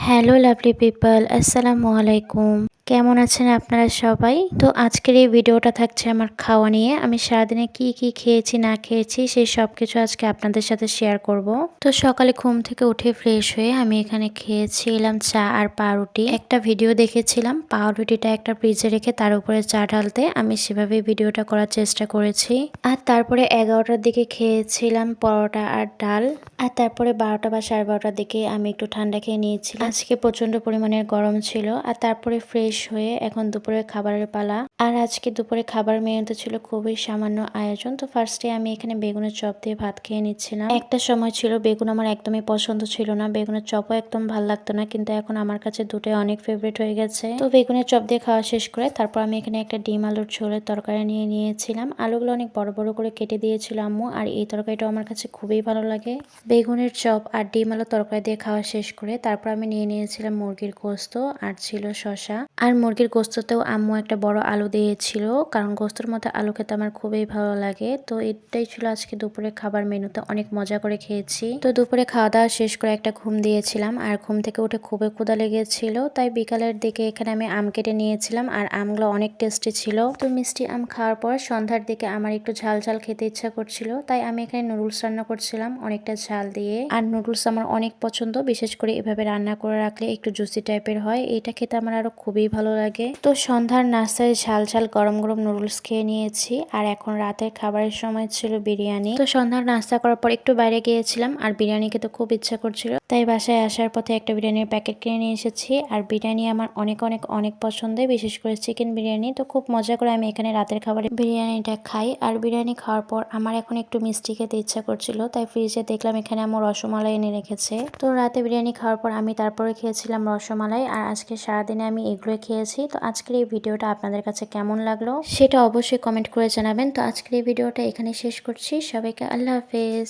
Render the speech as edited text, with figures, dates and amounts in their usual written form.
Hello lovely people, আসসালামু আলাইকুম। কেমন আছেন আপনারা সবাই? তো আজকের এই ভিডিওটা থাকছে আমার খাওয়া নিয়ে। আমি সারাদিনে কি কি খেয়েছি না খেয়েছি সেই সব কিছু আজকে আপনাদের সাথে শেয়ার করব। তো সকালে ঘুম থেকে উঠে ফ্রেশ হয়ে আমি এখানে খেয়েছিলাম চা আর পাউরুটি। একটা ভিডিও দেখেছিলাম পাউরুটিটা একটা ফ্রিজে রেখে তার উপরে চা ঢালতে, আমি সেভাবে ভিডিওটা করার চেষ্টা করেছি। আর তারপরে 11টার দিকে খেয়েছিলাম পরোটা আর ডাল। আর তারপরে 12টা বা 12:30টার দিকে আমি একটু ঠান্ডা খেয়ে নিয়েছিলাম। আজকে প্রচন্ড পরিমাণের গরম ছিল। আর তারপরে ফ্রেশ হয়ে এখন দুপুরে খাবারের পালা। আর আজকে দুপুরে খাবার মেনুতে ছিল খুবই সামান্য আয়োজন। তো ফার্স্টে আমি এখানে বেগুনের চপ দিয়ে ভাত খেয়ে নিচ্ছিলাম। একটা সময় ছিল বেগুন আমার একদমই পছন্দ ছিল না, বেগুনের চপও একদম ভালো লাগতো না, কিন্তু এখন আমার কাছে দুটোই অনেক ফেভারিট হয়ে গেছে। তো বেগুনের চপ দিয়ে খাওয়া শেষ করে তারপর আমি এখানে একটা ডিম আলুর ঝোলের তরকারি নিয়ে নিয়েছিলাম। আলুগুলো অনেক বড় বড় করে কেটে দিয়েছিল আম্মু, আর এই তরকারিটাও আমার কাছে খুবই ভালো লাগে। বেগুনের চপ আর ডিম আলু তরকারি দিয়ে খাওয়া শেষ করে তারপর আমি নিয়ে নিয়েছিলাম মুরগির গোস্ত, আর ছিল শসা। আর মুরগির গোস্ততেও আম্মু একটা বড় আলু দিয়েছিল, কারণ গোস্তর মধ্যে আলু খেতে আমার খুবই ভালো লাগে। তো এটাই ছিল আজকে দুপুরে খাবার মেনুতে, অনেক মজা করে খেয়েছি। তো দুপুরে খাওয়া দাওয়া শেষ করে একটা ঘুম দিয়েছিলাম, আর ঘুম থেকে উঠে খুবই ক্ষুধা লেগেছিল, তাই বিকালের দিকে এখানে আমি আম কেটে নিয়েছিলাম। আর আমগুলো অনেক টেস্টি ছিল। তো মিষ্টি আম খাওয়ার পর সন্ধ্যার দিকে আমার একটু ঝাল ঝাল খেতে ইচ্ছা করছিল, তাই আমি এখানে নুডলস রান্না করছিলাম অনেকটা ঝাল দিয়ে। আর নুডলস আমার অনেক পছন্দ, বিশেষ করে এভাবে রান্না করে রাখলে একটু জুসি টাইপের হয়, এটা খেতে আমার আরো খুবই ভালো লাগে। তো সন্ধ্যার নাস্তায় ঝাল ঝাল গরম গরম নুডলস খেয়ে নিয়েছি। আর এখন রাতের খাবারের সময় ছিল বিরিয়ানি। তো সন্ধ্যার নাস্তা করার পর একটু বাইরে গিয়েছিলাম, আর বিরিয়ানি খেতে খুব ইচ্ছা করছিল, তাই বাসায় আসার পথে একটা বিরিয়ানির প্যাকেট কিনে নিয়ে এসেছি। আর বিরিয়ানি আমার অনেক অনেক অনেক পছন্দের, বিশেষ করে চিকেন বিরিয়ানি। তো খুব মজা করে আমি এখানে রাতের খাবারে বিরিয়ানিটা খাই। আর বিরিয়ানি খাওয়ার পর আমার এখন একটু মিষ্টি খেতে ইচ্ছা করছিল, তাই ফ্রিজে দেখলাম এখানে আমার রসমালাই এনে রেখেছে। তো রাতে বিরিয়ানি খাওয়ার পর আমি তারপরে খেয়েছিলাম রসমালাই, আর আজকে সারাদিনে আমি এগুলো খেয়েছি। তো আজকের এই ভিডিওটা আপনাদের কাছে কেমন লাগলো সেটা অবশ্যই কমেন্ট করে জানাবেন। তো আজকের এই ভিডিওটা এখানে শেষ করছি। সবাইকে আল্লাহ হাফেজ।